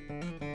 Thank you.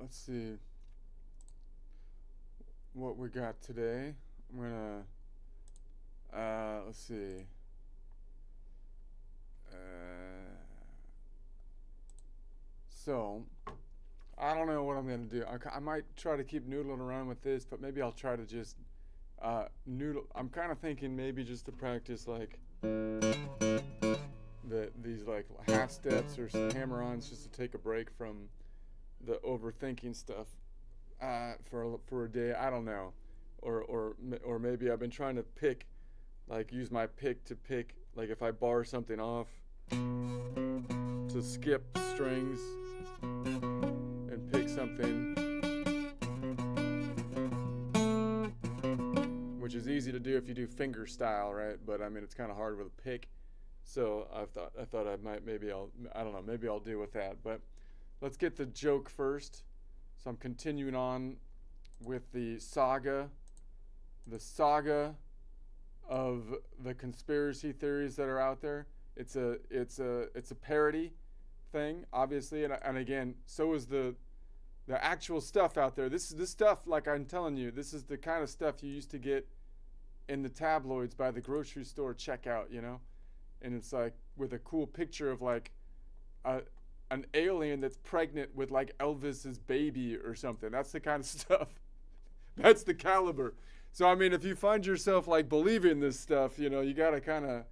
Let's see what we got today. I'm gonna let's see. So I don't know what I'm gonna do. I might try to keep noodling around with this, but maybe I'll try to just noodle. I'm kind of thinking maybe just to practice like these like half steps or some hammer-ons, just to take a break from the overthinking stuff for a day. I don't know, or maybe I've been trying to pick, like use my pick to pick, like if I bar something off, to skip strings and pick something, which is easy to do if you do finger style, right? But I mean it's kind of hard with a pick. So I thought I might, I don't know, maybe I'll deal with that. But let's get the joke first. So I'm continuing on with the saga of the conspiracy theories that are out there. It's a parody thing, obviously, and again, so is the actual stuff out there. This stuff, like I'm telling you, this is the kind of stuff you used to get in the tabloids by the grocery store checkout, you know? And it's like with a cool picture of like an alien that's pregnant with like Elvis's baby or something. That's the kind of stuff. That's the caliber. So I mean, if you find yourself like believing this stuff, you know, you gotta kind of.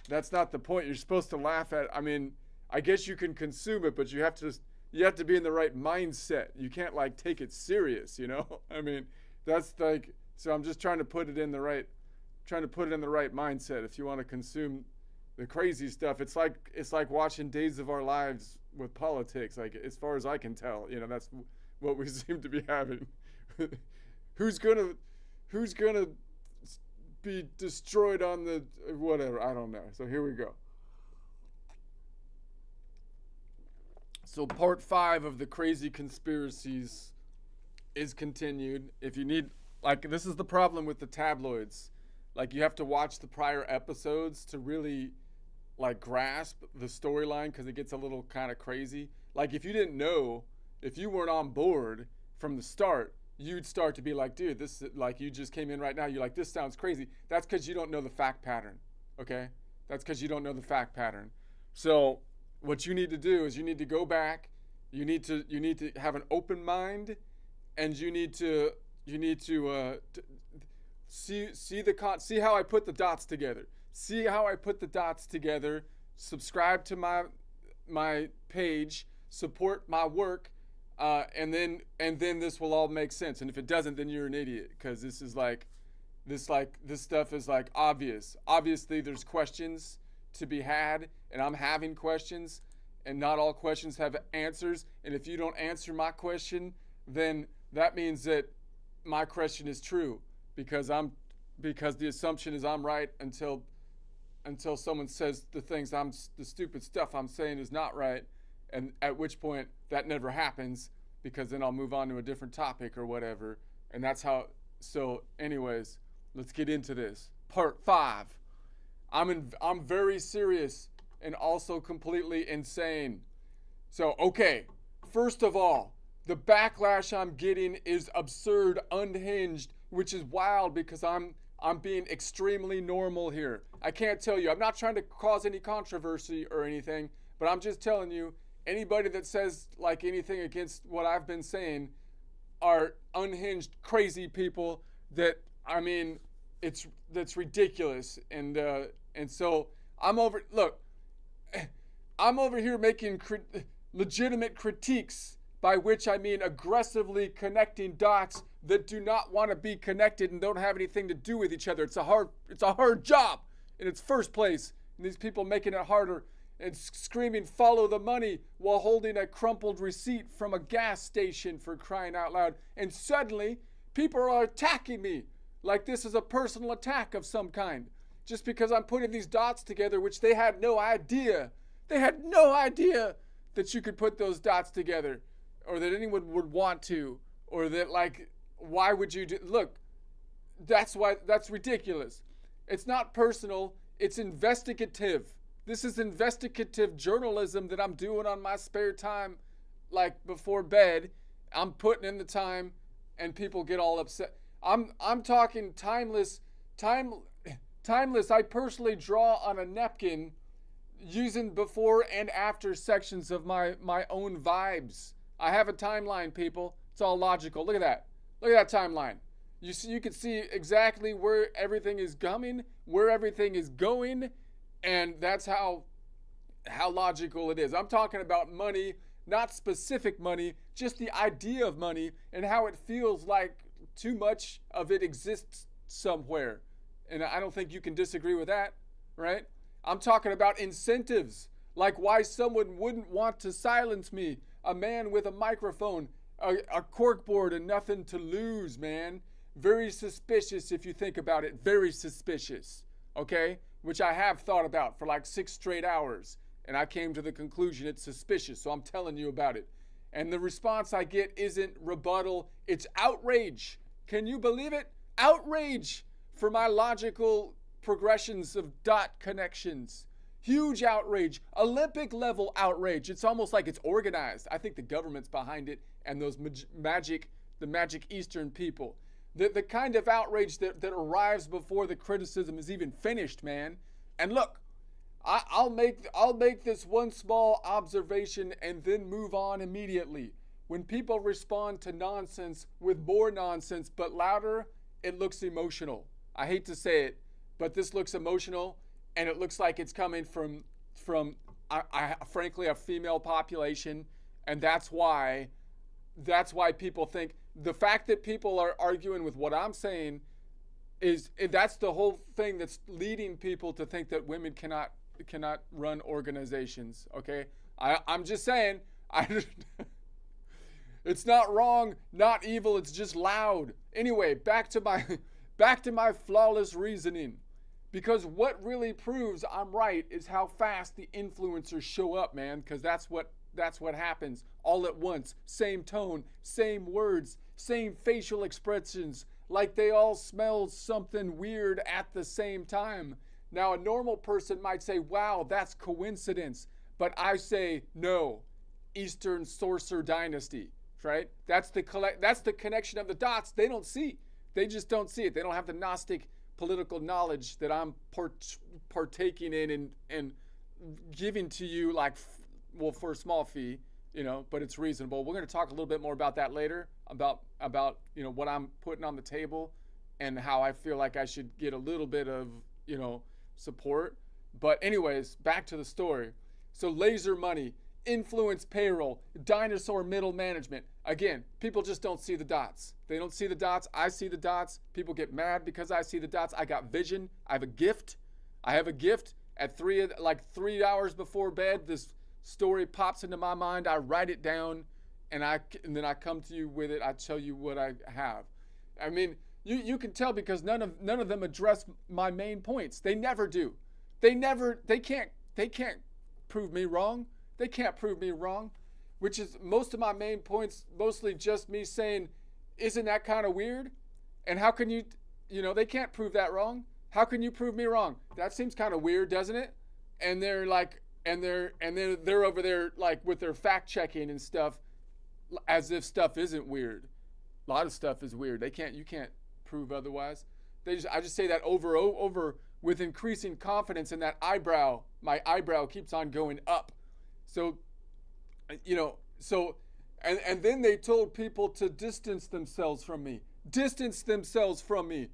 That's not the point. You're supposed to laugh at. I mean, I guess you can consume it, but you have to be in the right mindset. You can't like take it serious, you know. I mean, that's like. So I'm just trying to put it in the right mindset. If you want to consume the crazy stuff, it's like watching Days of Our Lives with politics. Like as far as I can tell, you know, that's what we seem to be having. who's gonna be destroyed on the whatever? I don't know. So here we go. So part 5 of the crazy conspiracies is continued. If you need, like, this is the problem with the tabloids. Like, you have to watch the prior episodes to really, like, grasp the storyline, because it gets a little kind of crazy. Like, if you didn't know, if you weren't on board from the start, you'd start to be like, dude, this is, like, you just came in right now, you're like, this sounds crazy. That's because you don't know the fact pattern, okay? That's because you don't know the fact pattern. So what you need to do is you need to go back, you need to have an open mind, and you need to see how I put the dots together. See how I put the dots together. Subscribe to my page. Support my work, and then this will all make sense. And if it doesn't, then you're an idiot, because this stuff is like obvious. Obviously, there's questions to be had, and I'm having questions, and not all questions have answers. And if you don't answer my question, then that means that my question is true, because the assumption is I'm right until someone says the stupid stuff I'm saying is not right, and at which point that never happens, because then I'll move on to a different topic or whatever. And that's how. So anyways, let's get into this. Part 5. I'm very serious and also completely insane. So, okay, first of all, the backlash I'm getting is absurd, unhinged, which is wild, because I'm being extremely normal here. I can't tell you. I'm not trying to cause any controversy or anything, but I'm just telling you, anybody that says like anything against what I've been saying are unhinged, crazy people that, I mean, that's ridiculous. And so I'm over here making legitimate critiques, by which I mean aggressively connecting dots that do not want to be connected and don't have anything to do with each other. It's a hard job in its first place, and these people making it harder and screaming follow the money while holding a crumpled receipt from a gas station, for crying out loud. And suddenly people are attacking me like this is a personal attack of some kind, just because I'm putting these dots together, which they had no idea. They had no idea that you could put those dots together, or that anyone would want to, or that, like, why would you do? Look, that's ridiculous. It's not personal, it's investigative. This is investigative journalism that I'm doing on my spare time, like before bed. I'm putting in the time, and people get all upset. I'm talking timeless. I personally draw on a napkin using before and after sections of my own vibes. I have a timeline, people. It's all logical. Look at that. Look at that timeline. You can see exactly where everything is coming, where everything is going, and that's how logical it is. I'm talking about money, not specific money, just the idea of money, and how it feels like too much of it exists somewhere. And I don't think you can disagree with that, right? I'm talking about incentives, like why someone wouldn't want to silence me. A man with a microphone, a corkboard, and nothing to lose, man. Very suspicious if you think about it. Very suspicious, okay? Which I have thought about for like 6 straight hours. And I came to the conclusion it's suspicious, so I'm telling you about it. And the response I get isn't rebuttal, it's outrage. Can you believe it? Outrage for my logical progressions of dot connections. Huge outrage, Olympic level outrage. It's almost like it's organized. I think the government's behind it, and those the magic Eastern people. The kind of outrage that arrives before the criticism is even finished, man. And look, I'll make this one small observation and then move on immediately. When people respond to nonsense with more nonsense but louder, it looks emotional. I hate to say it, but this looks emotional, and it looks like it's coming from frankly a female population, and that's why people think the fact that people are arguing with what I'm saying that's the whole thing that's leading people to think that women cannot run organizations. Okay, I'm just saying. It's not wrong, not evil, it's just loud. Anyway, back to my back to my flawless reasoning. Because what really proves I'm right is how fast the influencers show up, man, because that's what happens all at once. Same tone, same words, same facial expressions, like they all smell something weird at the same time. Now, a normal person might say, wow, that's coincidence. But I say, no, Eastern Sorcerer Dynasty, right? That's the connection of the dots they don't see. They just don't see it. They don't have the Gnostic political knowledge that I'm partaking in and giving to you, like, well, for a small fee, but it's reasonable. We're going to talk a little bit more about that later, about what I'm putting on the table and how I feel like I should get a little bit of, support. But anyways, back to the story. So laser money, influence payroll, dinosaur middle management. Again, people just don't see the dots. They don't see the dots. I see the dots. People get mad because I see the dots. I got vision. I have a gift. At 3 hours before bed, this story pops into my mind. I write it down, and then I come to you with it. I tell you what I have. I mean, you can tell because none of them address my main points. They never do. They can't prove me wrong. They can't prove me wrong, which is most of my main points, mostly just me saying, isn't that kind of weird? And how can they can't prove that wrong. How can you prove me wrong? That seems kind of weird, doesn't it? And they're like, and they're over there like with their fact checking and stuff, as if stuff isn't weird. A lot of stuff is weird. You can't prove otherwise. I just say that over with increasing confidence, and that my eyebrow keeps on going up. So, and then they told people to distance themselves from me. Distance themselves from me.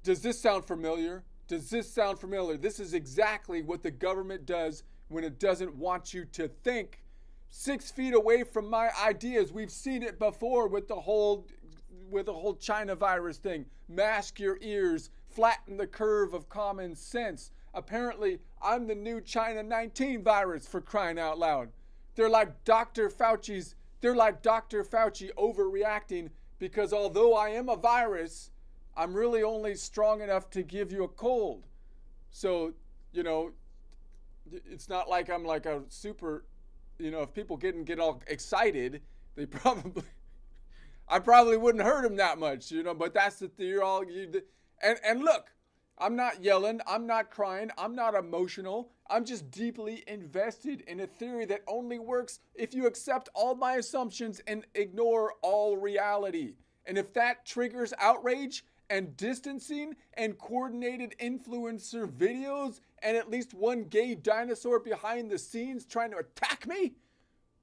Does this sound familiar? This is exactly what the government does when it doesn't want you to think. 6 feet away from my ideas. We've seen it before with the whole China virus thing. Mask your ears, flatten the curve of common sense. Apparently, I'm the new China 19 virus, for crying out loud. They're like Dr. Fauci overreacting, because although I am a virus, I'm really only strong enough to give you a cold. So, it's not like I'm like a super, if people get all excited, I probably wouldn't hurt them that much, but that's the theory. And look, I'm not yelling, I'm not crying, I'm not emotional. I'm just deeply invested in a theory that only works if you accept all my assumptions and ignore all reality. And if that triggers outrage and distancing and coordinated influencer videos and at least one gay dinosaur behind the scenes trying to attack me,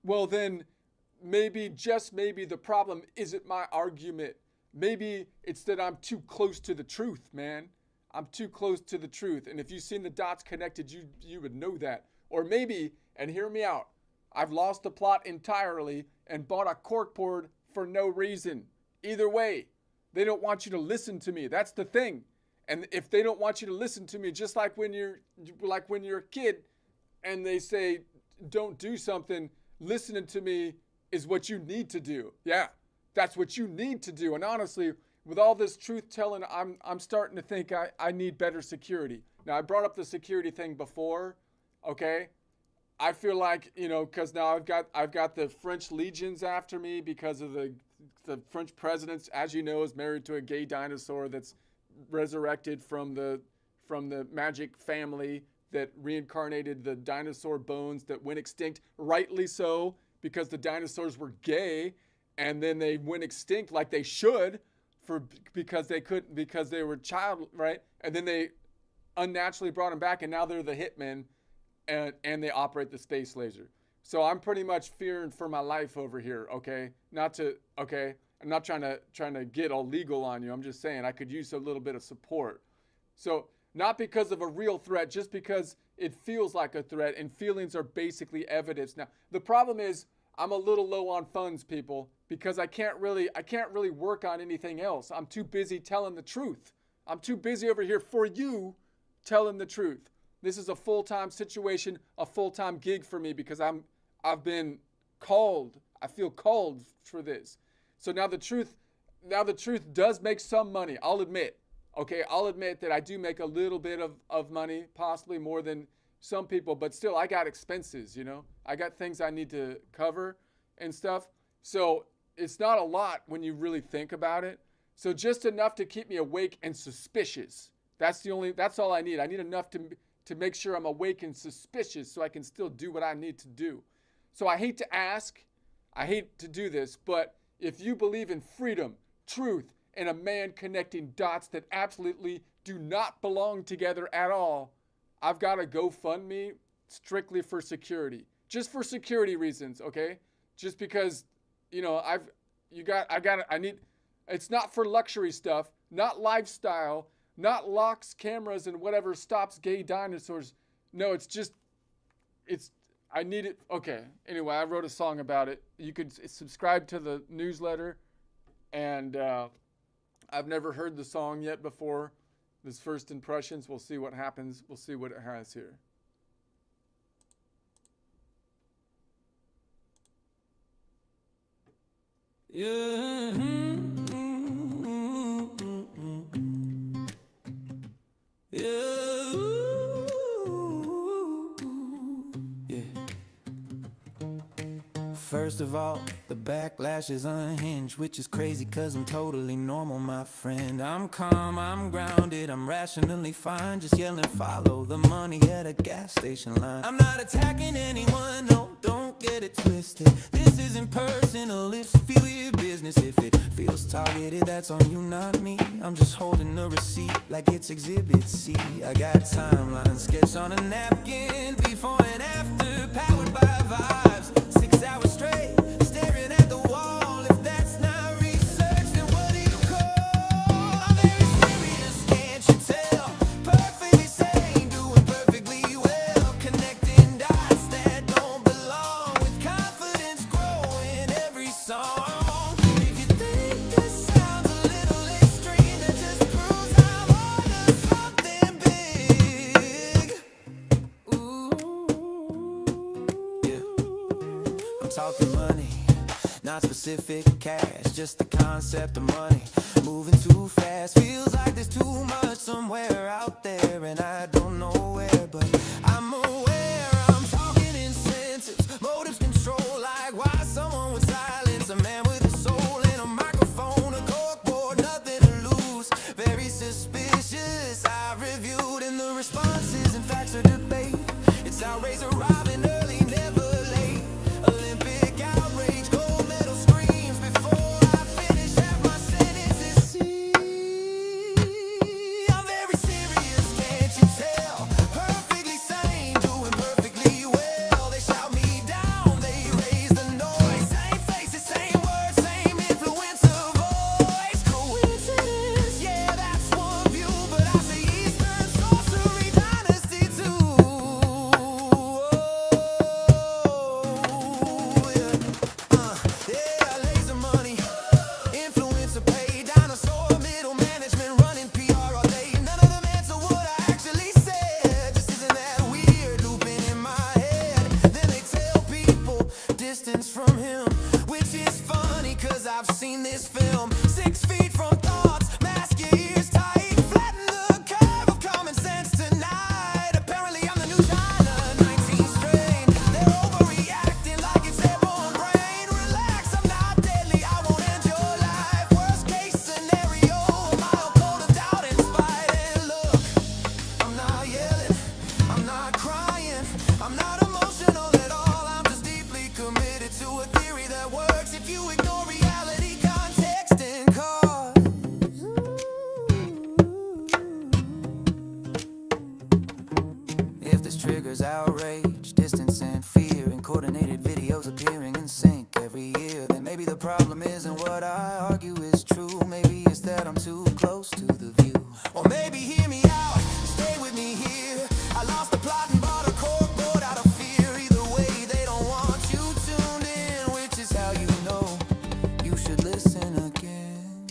well then just maybe the problem isn't my argument. Maybe it's that I'm too close to the truth, man. I'm too close to the truth. And if you've seen the dots connected, you would know that. Or maybe, and hear me out, I've lost the plot entirely and bought a corkboard for no reason. Either way, they don't want you to listen to me. That's the thing. And if they don't want you to listen to me, just like when you're a kid and they say, don't do something, listening to me is what you need to do. Yeah, that's what you need to do. And honestly, with all this truth telling, I'm starting to think I need better security. Now, I brought up the security thing before, okay? I feel like, because now I've got the French legions after me because of the French president, as you know, is married to a gay dinosaur that's resurrected from the magic family that reincarnated the dinosaur bones that went extinct, rightly so, because the dinosaurs were gay, and then they went extinct like they should because they were child, right? And then they unnaturally brought them back, and now they're the hitmen, and they operate the space laser. So I'm pretty much fearing for my life over here, okay? I'm not trying to get all legal on you. I'm just saying I could use a little bit of support. So not because of a real threat, just because it feels like a threat, and feelings are basically evidence. Now, the problem is I'm a little low on funds, people, because I can't really work on anything else. I'm too busy telling the truth. I'm too busy over here for you telling the truth. This is a full-time situation, a full-time gig for me, because I've been called. I feel called for this. So now the truth does make some money. I'll admit. Okay, I'll admit that I do make a little bit of money, possibly more than some people, but still I got expenses, you know. I got things I need to cover and stuff. So it's not a lot when you really think about it. So just enough to keep me awake and suspicious. That's all I need. I need enough to make sure I'm awake and suspicious so I can still do what I need to do. So I hate to ask, I hate to do this, but if you believe in freedom, truth, and a man connecting dots that absolutely do not belong together at all, I've got a GoFundMe strictly for security. Just for security reasons, okay? Just because, you know, I need, it's not for luxury stuff, not lifestyle, not locks, cameras, and whatever stops gay dinosaurs. No, I need it. Okay, anyway, I wrote a song about it. You could subscribe to the newsletter, and I've never heard the song yet before. This first impressions, we'll see what happens. We'll see what it has here. Yeah. First of all, the backlash is unhinged, which is crazy cause I'm totally normal, my friend. I'm calm, I'm grounded, I'm rationally fine, just yelling follow the money at a gas station line. I'm not attacking anyone, no, don't get it twisted. This isn't personal, it's feel your business. If it feels targeted, that's on you, not me. I'm just holding the receipt like it's Exhibit C. I got timeline sketched on a napkin, before and after, powered by vibes. 6 hours straight, staring at the wall. If that's not research, then what do you call? I'm very serious, can't you tell? Perfectly sane, doing perfectly well. Connecting dots that don't belong, with confidence growing every song. If you think this sounds a little extreme, that just proves I'm on to something big. Ooh, yeah. I'm talking money, not specific cash, just the concept of money. Moving too fast, feels like there's too much somewhere out there, and I don't know where, but I'm aware. I'm talking incentives, motives control, like why someone would silence a man with a soul and a microphone, a corkboard, nothing to lose. Very suspicious, I reviewed, and the responses and facts are debate. It's outrageous, arriving early, never late. Olympic outrage, gold medal screams before I finish half my sentences. See, I'm very serious, can't you tell? Perfectly sane, doing perfectly well. They shout me down, they raise the noise. Same faces, same words, same influence of voice. Coincidence, yeah, that's one view, but I see Eastern sorcery dynasty too. Yeah, laser money, influencer pay, dinosaur middle management running PR all day. None of them answer what I actually said. Just isn't that weird, looping in my head. Then they tell people distance from him, which is funny cause I've seen this film. 6 feet from thoughts, mask your ears tight, flatten the curve of common sense tonight. Apparently I'm the new China, 19 strain. They're overreacting like it's airborne brain. Relax, I'm not deadly, I won't end your life. Worst case scenario, a mild cold of doubt in spite. And look, I'm not yelling, I'm not crying, I'm not emotional at all. I'm just deeply committed to a theory that works if you ignore reality, context, and cause. If this triggers outrage, distance and fear, and coordinated videos appearing in sync every year, then maybe the problem isn't what I argue is true. Maybe it's that I'm too close to the view. Or maybe hear me out, stay with me here. I lost the plot and bought a corkboard out of fear. Either way, they don't want you tuned in, which is how you know you should listen again.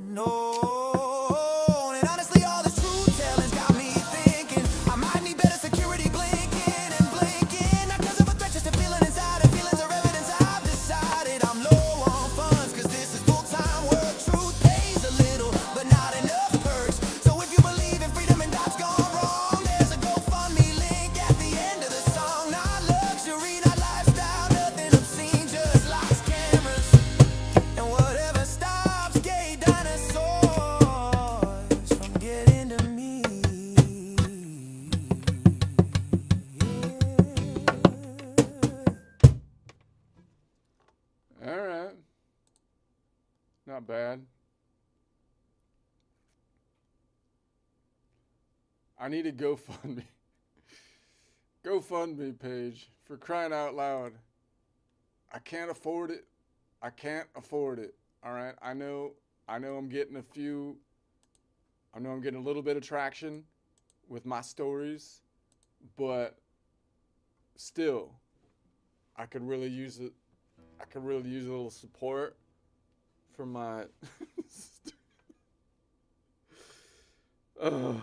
No, and honestly, all this truth telling's got me thinking I might need better security, blinking and blinking. Not 'cause of a threat, just a feeling inside, and feelings are evidence I've decided. Not bad. I need a GoFundMe. GoFundMe page, for crying out loud. I can't afford it. I can't afford it. All right. I know I'm getting I know I'm getting a little bit of traction with my stories, but still, I could really use it. I could really use a little support from my. Ugh.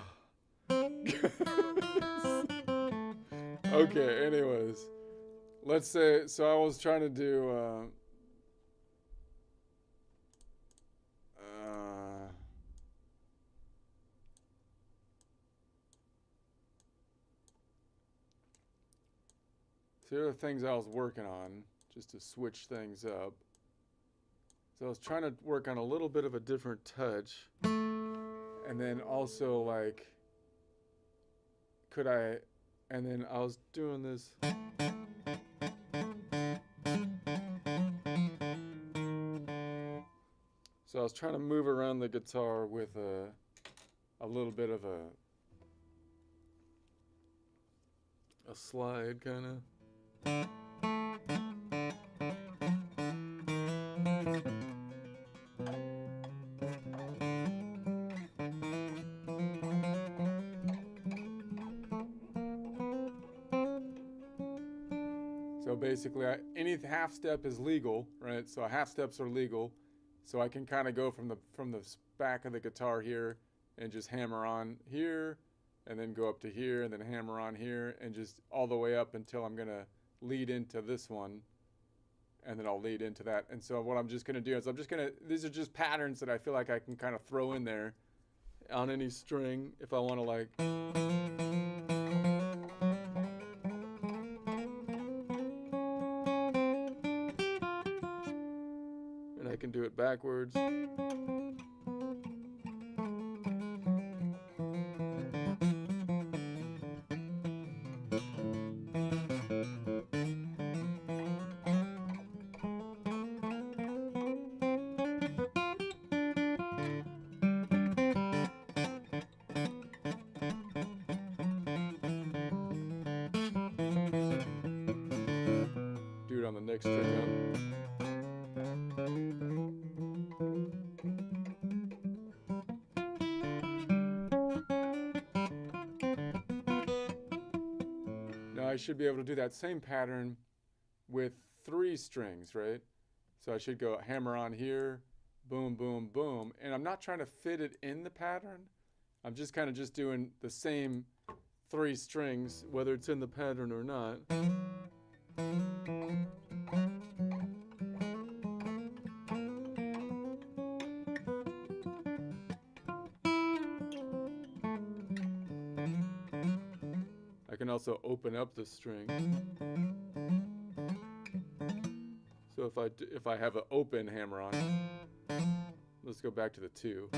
Okay, anyways. Let's say, so I was trying to do, so here are the things I was working on, just to switch things up. So I was trying to work on a little bit of a different touch. And then also, like, and then I was doing this. So I was trying to move around the guitar with a little bit of a slide, kind of. So basically, any half step is legal, right? So half steps are legal. So I can kind of go from the back of the guitar here and just hammer on here, and then go up to here, and then hammer on here, and just all the way up until I'm gonna lead into this one, and then I'll lead into that. And so what I'm just gonna do is these are just patterns that I feel like I can kind of throw in there on any string if I want to, like. I can do it backwards. Do it on the next string up. I should be able to do that same pattern with 3 strings, right? So I should go hammer on here, boom, boom, boom. And I'm not trying to fit it in the pattern. I'm just kind of just doing the same 3 strings, whether it's in the pattern or not. I can also open up the string. So if I have an open hammer on, let's go back to the 2.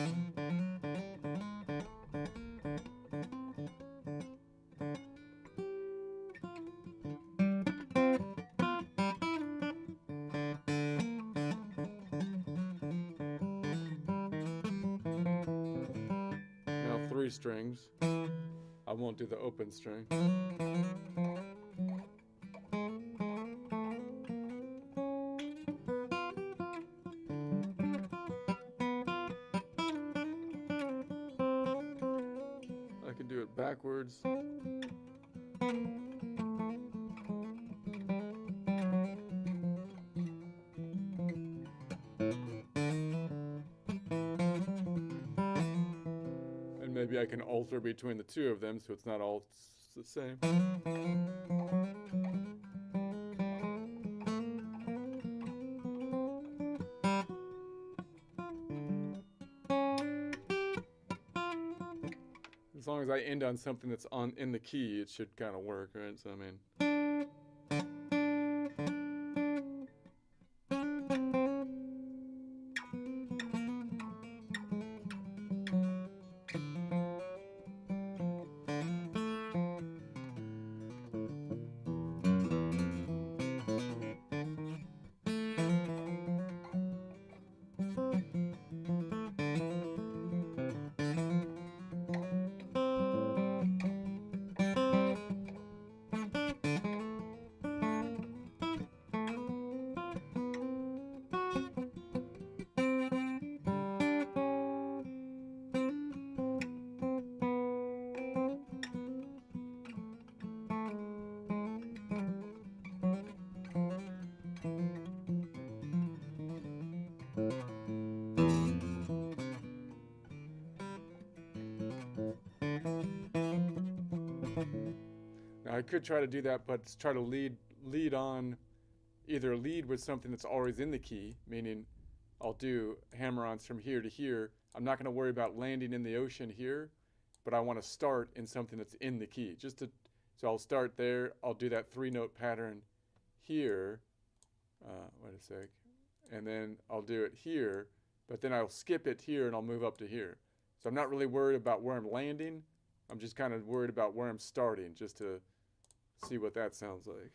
Now 3 strings. I won't do the open string. I can do it backwards. And maybe I can alter between the 2 of them so it's not all the same. As long as I end on something that's in the key, it should kind of work, right? So I mean. Now I could try to do that, but try to lead on, either lead with something that's always in the key, meaning I'll do hammer-ons from here to here. I'm not going to worry about landing in the ocean here, but I want to start in something that's in the key. So I'll start there. I'll do that 3-note pattern here. Wait a sec. And then I'll do it here, but then I'll skip it here and I'll move up to here. So I'm not really worried about where I'm landing. I'm just kind of worried about where I'm starting, just to see what that sounds like.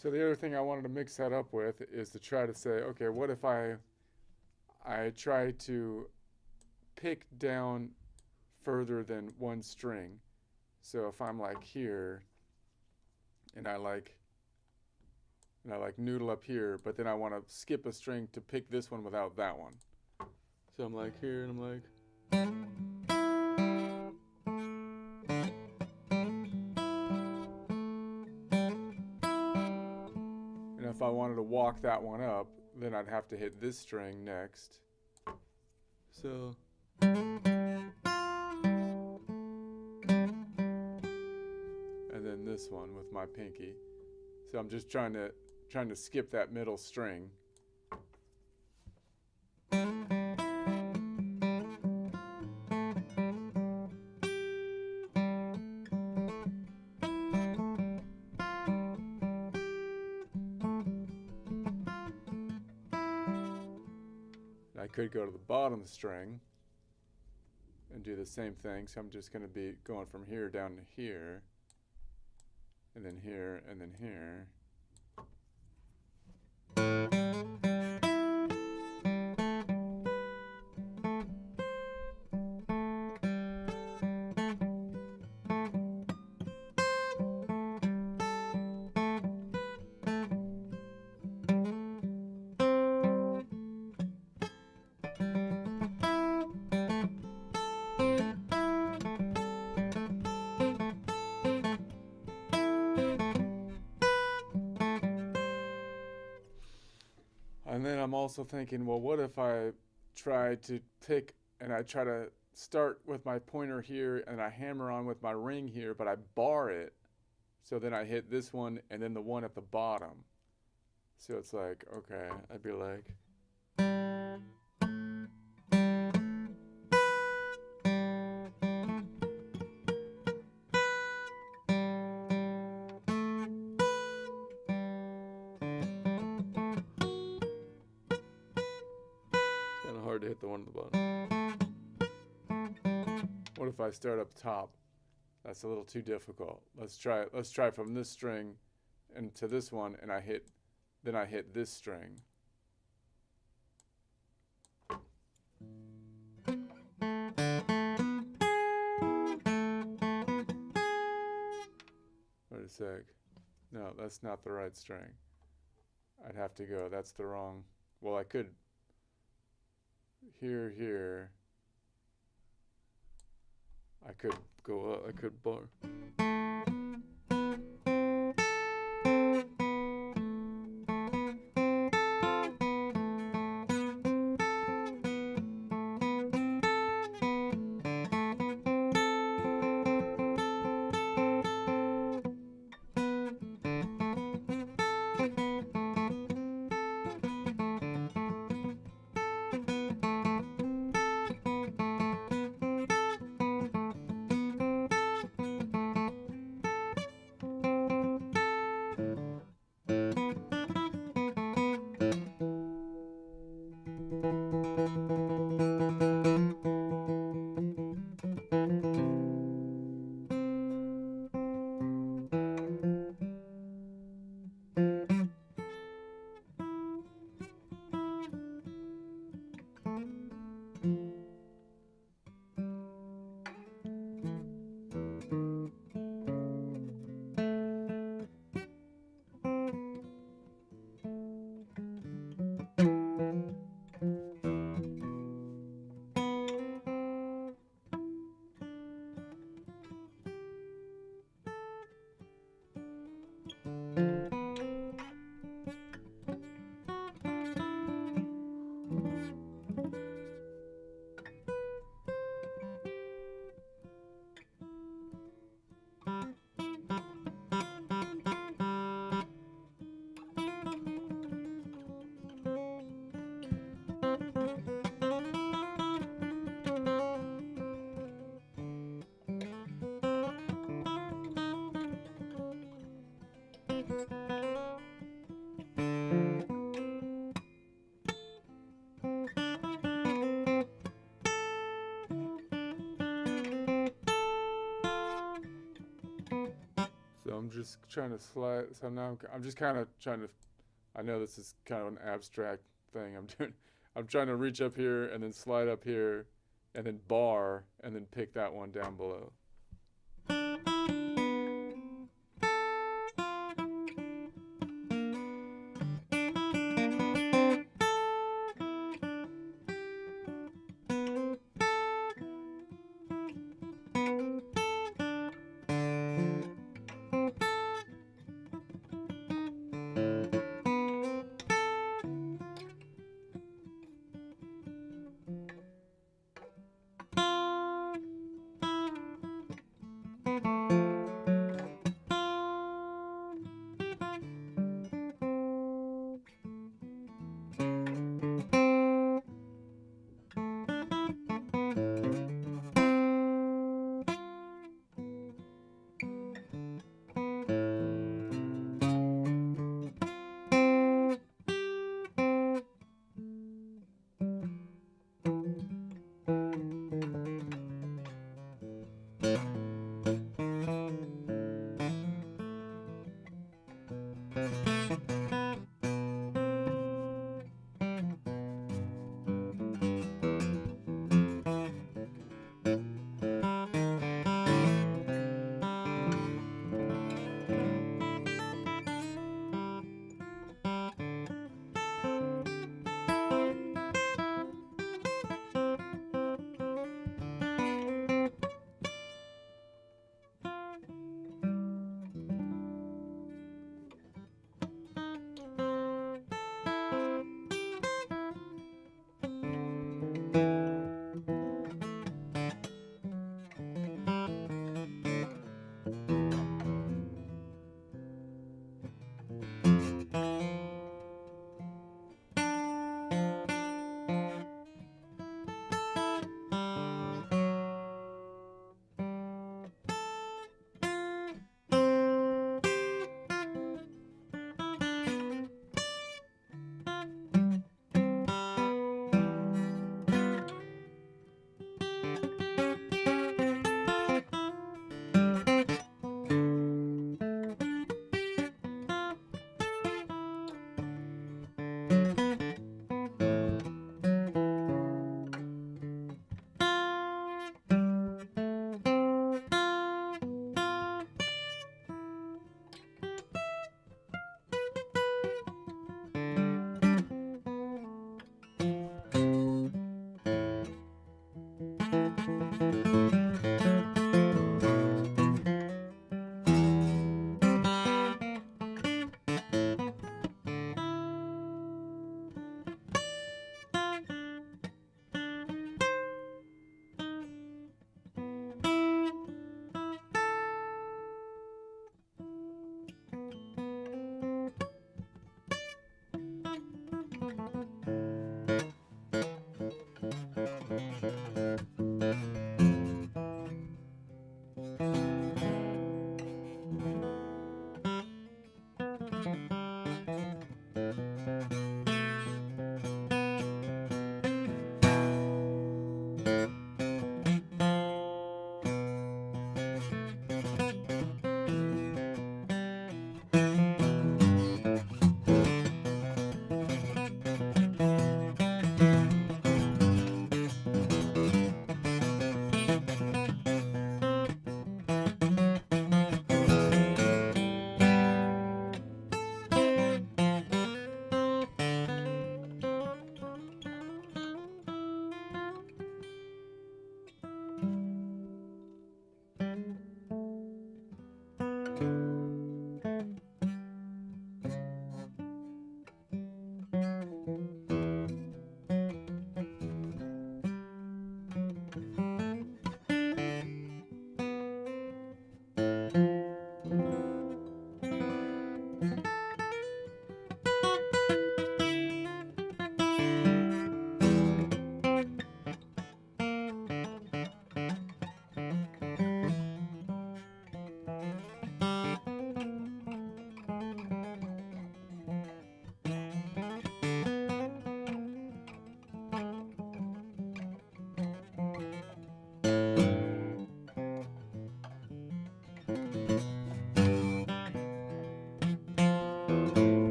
So the other thing I wanted to mix that up with is to try to say, okay, what if I try to pick down further than one string? So if I'm like here and I like noodle up here, but then I want to skip a string to pick this one without that one. So I'm like here and I'm like, and if I wanted to walk that one up, then I'd have to hit this string next. So and then this one with my pinky. So I'm just trying to skip that middle string. I could go to the bottom string and do the same thing. So I'm just going to be going from here down to here, and then here, and then here. And then I'm also thinking, well, what if I try to pick and I try to start with my pointer here and I hammer on with my ring here, but I bar it. So then I hit this one and then the one at the bottom. So it's like, okay, I'd be like. Hard to hit the one at the bottom. What if I start up top? That's a little too difficult. Let's try from this string and to this one, and I hit this string. Wait a sec. No, that's not the right string. I'd have to go. That's the wrong. Well, I could. Here. I could go up, I could bar. So I'm just trying to slide. So now I'm just kind of trying to. I know this is kind of an abstract thing I'm doing. I'm trying to reach up here and then slide up here, and then bar and then pick that one down below.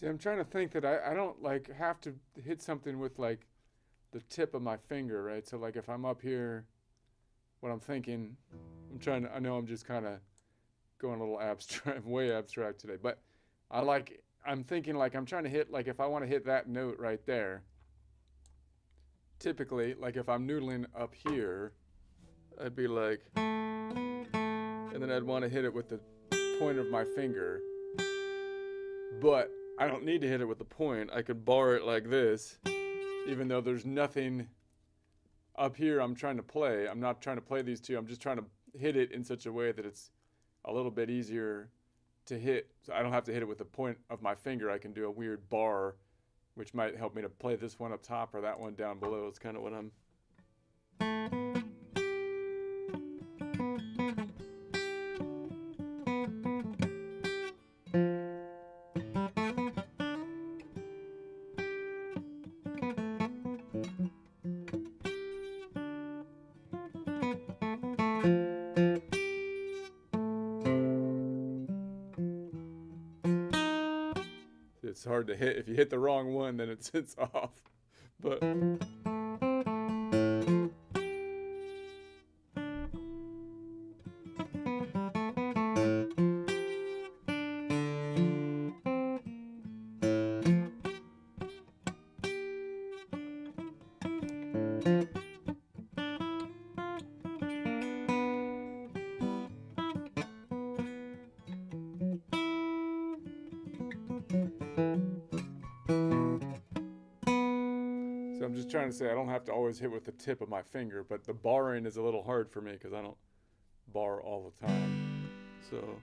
See, I'm trying to think that I don't like have to hit something with like the tip of my finger, right? So like if I'm up here, what I'm thinking, I know I'm just kind of going a little abstract, way abstract today, but I'm thinking like I'm trying to hit, like if I want to hit that note right there, typically, like if I'm noodling up here, I'd be like, and then I'd want to hit it with the point of my finger, but I don't need to hit it with the point. I could bar it like this, even though there's nothing up here I'm trying to play. I'm not trying to play these two. I'm just trying to hit it in such a way that it's a little bit easier to hit. So I don't have to hit it with the point of my finger. I can do a weird bar, which might help me to play this one up top or that one down below. It's kind of what I'm... It's hard to hit. If you hit the wrong one, then it's off. But so I'm just trying to say I don't have to always hit with the tip of my finger, but the barring is a little hard for me because I don't bar all the time. So